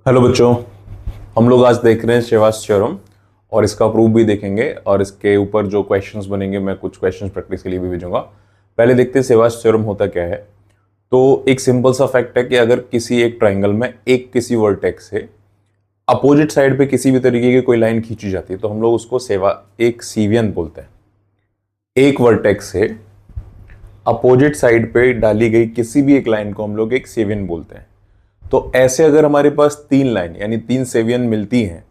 Hello बच्चों, हम लोग आज देख रहे हैं शेवार्ट्स थ्योरम और इसका प्रूफ भी देखेंगे और इसके ऊपर जो क्वेश्चंस बनेंगे मैं कुछ क्वेश्चंस प्रैक्टिस के लिए भी भेजूंगा। पहले देखते हैं शेवार्ट्स थ्योरम होता क्या है। तो एक सिंपल सा फैक्ट है कि अगर किसी एक ट्राइंगल में एक किसी वर्टेक्स से अपोजिट साइड पे किसी भी तरीके की कोई लाइन खींची जाती है तो हम लोग उसको एक सीवियन बोलते हैं। एक वर्टेक्स से अपोजिट साइड पे डाली गई किसी भी एक लाइन को हम लोग एक सेवियन बोलते हैं। तो ऐसे अगर हमारे पास तीन लाइन यानी तीन सेवियन मिलती हैं,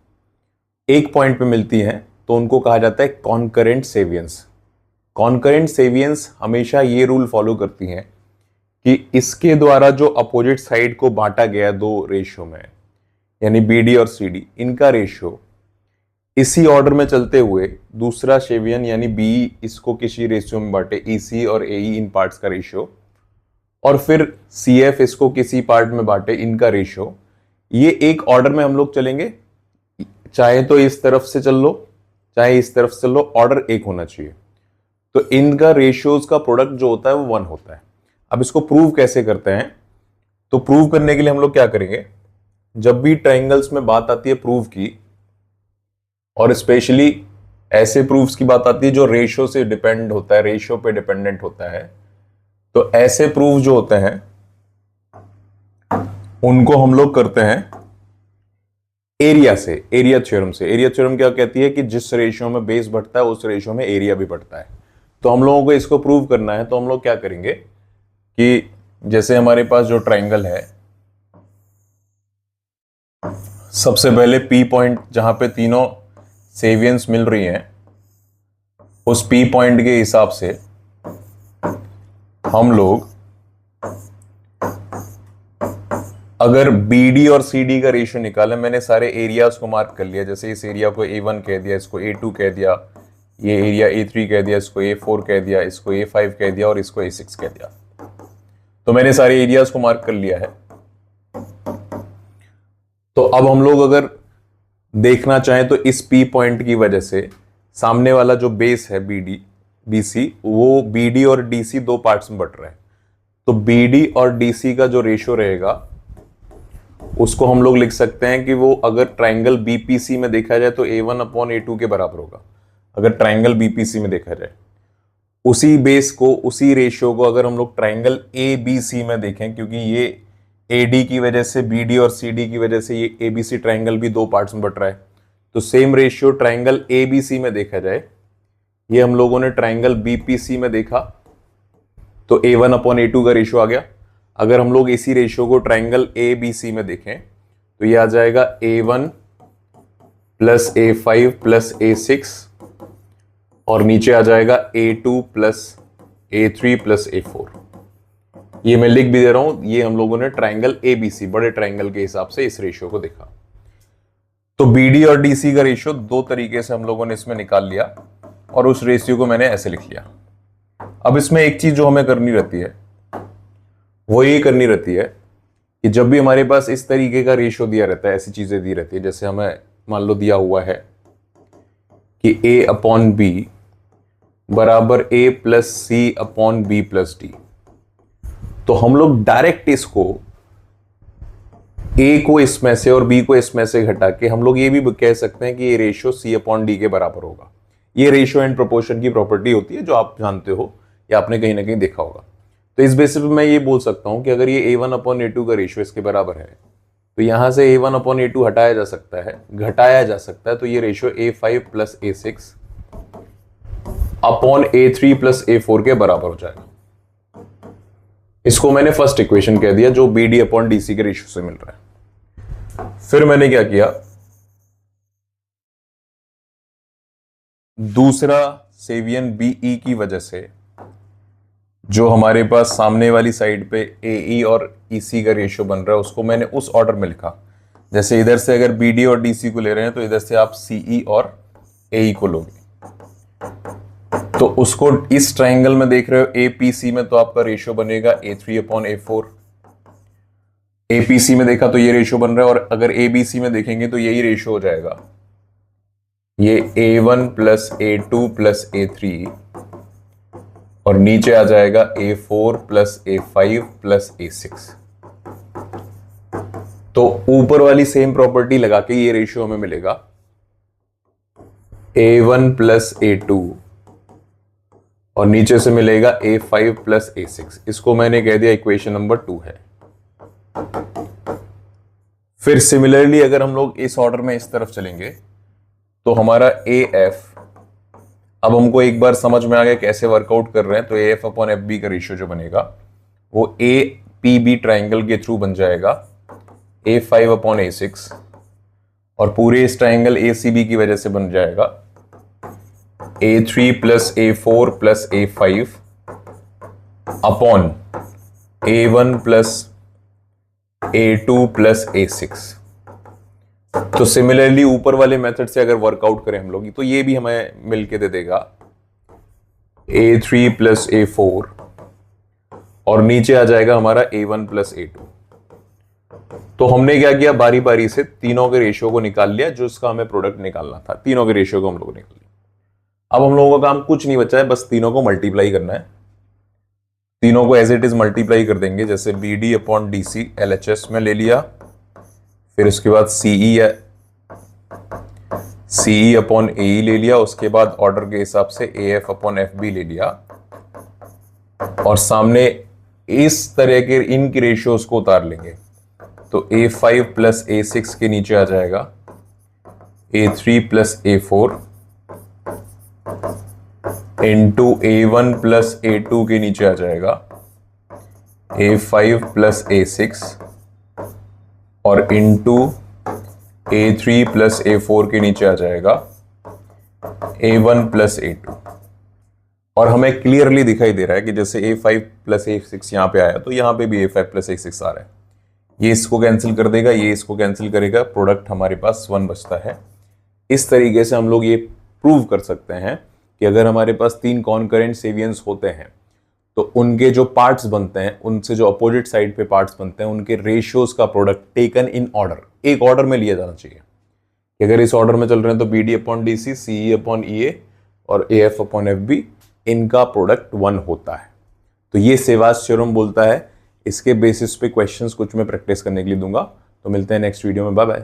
एक पॉइंट पे मिलती हैं, तो उनको कहा जाता है कॉन्करेंट सेवियंस। कॉन्करेंट सेवियंस हमेशा ये रूल फॉलो करती हैं कि इसके द्वारा जो अपोजिट साइड को बांटा गया दो रेशियो में, यानी बीडी और सीडी, इनका रेशियो इसी ऑर्डर में चलते हुए दूसरा सेवियन यानी बी इसको किसी रेशियो में बांटे, ईसी और एई इन पार्ट्स का रेशियो, और फिर CF इसको किसी पार्ट में बांटे, इनका रेशियो। ये एक ऑर्डर में हम लोग चलेंगे, चाहे तो इस तरफ से चल लो चाहे इस तरफ से चल लो, ऑर्डर एक होना चाहिए। तो इनका रेशियोज का प्रोडक्ट जो होता है वो 1 होता है। अब इसको प्रूव कैसे करते हैं? तो प्रूव करने के लिए हम लोग क्या करेंगे, जब भी ट्राइंगल्स में बात आती है प्रूव की, और स्पेशली ऐसे प्रूफ्स की बात आती है जो रेशियो से डिपेंड होता है, रेशियो पे डिपेंडेंट होता है, तो ऐसे प्रूफ जो होते हैं उनको हम लोग करते हैं एरिया से, एरिया थ्योरम से। एरिया थ्योरम क्या कहती है कि जिस रेशियो में बेस बढ़ता है उस रेशियो में एरिया भी बढ़ता है। तो हम लोगों को इसको प्रूव करना है, तो हम लोग क्या करेंगे कि जैसे हमारे पास जो ट्राइंगल है, सबसे पहले पी पॉइंट जहां पे तीनों सेवियंस मिल रही हैं, उस पी पॉइंट के हिसाब से हम लोग अगर BD और CD का रेशियो निकालें, मैंने सारे एरियाज को मार्क कर लिया। जैसे इस एरिया को A1 कह दिया, इसको A2 कह दिया, ये एरिया A3 कह दिया, इसको A4 कह दिया, इसको A5 कह दिया और इसको A6 कह दिया। तो मैंने सारे एरियाज को मार्क कर लिया है। तो अब हम लोग अगर देखना चाहें तो इस P पॉइंट की वजह से सामने वाला जो बेस है BC, वो BD और DC दो पार्ट्स में बट रहा है। तो BD और DC का जो रेशियो रहेगा उसको हम लोग लिख सकते हैं कि वो अगर ट्राइंगल BPC में देखा जाए तो A1/A2 के बराबर होगा। अगर ट्राइंगल BPC में देखा जाए, उसी बेस को, उसी रेशियो को अगर हम लोग ट्राइंगल ABC में देखें, क्योंकि ये AD की वजह से, BD और CD की वजह से ये ABC ट्राइंगल भी दो पार्ट्स में बट रहा है, तो सेम रेशियो ट्राइंगल ABC में देखा जाए, ये हम लोगों ने ट्राइंगल BPC में देखा, तो A1/A2 का रेशियो आ गया। अगर हम लोग इसी रेशियो को ट्राइंगल ABC में देखें तो ये आ जाएगा A1 plus A5 plus A6 और नीचे आ जाएगा A2 plus A3 plus A4। ये मैं लिख भी दे रहा हूं, ये हम लोगों ने ट्राइंगल ABC, बड़े ट्राइंगल के हिसाब से इस रेशियो को देखा। तो BD और DC का रेशियो दो तरीके से हम लोगों ने इसमें निकाल लिया और उस रेशियो को मैंने ऐसे लिख लिया। अब इसमें एक चीज जो हमें करनी रहती है वो ये करनी रहती है कि जब भी हमारे पास इस तरीके का रेशियो दिया रहता है, ऐसी चीजें दी रहती है, जैसे हमें मान लो दिया हुआ है कि A/B बराबर A plus C/B plus D, तो हम लोग डायरेक्ट इसको A को इसमें से और B को इसमें से घटा के हम लोग ये भी कह सकते हैं कि ये रेशियो C/D के बराबर होगा। ये रेशियो एंड प्रोपोर्शन की प्रॉपर्टी होती है जो आप जानते हो या आपने कहीं ना कहीं देखा होगा। तो इस बेसिस पे मैं ये बोल सकता हूं कि अगर ये A1/A2 का रेशियो इसके बराबर है तो यहां से A1/A2 हटाया जा सकता है, घटाया जा सकता है, तो ये ratio A5 plus A6 upon A3 plus A4 के बराबर हो जाएगा। इसको मैंने फर्स्ट इक्वेशन कह दिया जो BD/DC के रेशियो से मिल रहा है। फिर मैंने क्या किया, दूसरा सेवियन BE की वजह से जो हमारे पास सामने वाली साइड पे AE और EC का रेशियो बन रहा है उसको मैंने उस ऑर्डर में लिखा। जैसे इधर से अगर BD और DC को ले रहे हैं तो इधर से आप CE और AE को लोगे, तो उसको इस ट्राइंगल में देख रहे हो APC में, तो आपका रेशियो बनेगा A3/A4। APC में देखा तो ये रेशियो बन रहा है, और अगर ABC में देखेंगे तो यही रेशियो हो जाएगा, ये A1 plus A2 plus A3 और नीचे आ जाएगा A4 plus A5 plus A6। तो ऊपर वाली सेम प्रॉपर्टी लगा के ये रेशियो हमें मिलेगा A1 प्लस A2 और नीचे से मिलेगा A5 प्लस A6। इसको मैंने कह दिया इक्वेशन नंबर 2 है। फिर सिमिलरली अगर हम लोग इस ऑर्डर में इस तरफ चलेंगे तो हमारा AF, अब हमको एक बार समझ में आ गया कैसे वर्कआउट कर रहे हैं, तो AF अपॉन FB का रेशियो जो बनेगा वो APB ट्राइंगल के थ्रू बन जाएगा A5 अपॉन A6 और पूरे इस ट्राइंगल ACB की वजह से बन जाएगा A3 plus A4 plus A5 upon A1 plus A2 plus A6। तो सिमिलरली ऊपर वाले मेथड से अगर वर्कआउट करें हम लोग तो ये भी हमें मिलके दे देगा A3 प्लस A4 और नीचे आ जाएगा हमारा A1 प्लस A2। तो हमने क्या किया, बारी बारी से तीनों के रेशियो को निकाल लिया, जो इसका हमें प्रोडक्ट निकालना था, तीनों के रेशियो को हम लोग निकाल लिया। अब हम लोगों का काम कुछ नहीं बचा है, बस तीनों को मल्टीप्लाई करना है। तीनों को एज इट इज मल्टीप्लाई कर देंगे, जैसे BD अपॉन DC LHS में ले लिया, फिर उसके बाद CE अपॉन AE ले लिया, उसके बाद ऑर्डर के हिसाब से AF अपॉन FB ले लिया और सामने इस तरह के इनकी रेशियोज को उतार लेंगे। तो A5 प्लस A6 के नीचे आ जाएगा A3 plus A4 into A1 plus A2 के नीचे आ जाएगा A5 प्लस A6 और इंटू A3 प्लस A4 के नीचे आ जाएगा A1 प्लस A2। और हमें क्लियरली दिखाई दे रहा है कि जैसे A5 प्लस A6 यहाँ पे आया तो यहाँ पे भी A5 प्लस A6 आ रहा है। ये इसको कैंसिल कर देगा, ये इसको कैंसिल करेगा, प्रोडक्ट हमारे पास 1 बचता है। इस तरीके से हम लोग ये प्रूव कर सकते हैं कि अगर हमारे पास 3 कॉन्करेंट सेवियंस होते हैं तो उनके जो पार्ट्स बनते हैं, उनसे जो अपोजिट साइड पे पार्ट्स बनते हैं, उनके रेशियोज का प्रोडक्ट टेकन इन ऑर्डर, एक ऑर्डर में लिया जाना चाहिए कि अगर इस ऑर्डर में चल रहे हैं तो BD upon DC, CE upon EA और AF अपॉन FB, इनका प्रोडक्ट 1 होता है। तो ये सेवाज थ्योरम बोलता है। इसके बेसिस पे क्वेश्चंस कुछ मैं प्रैक्टिस करने के लिए दूंगा। तो मिलते हैं नेक्स्ट वीडियो में, बाय बाय।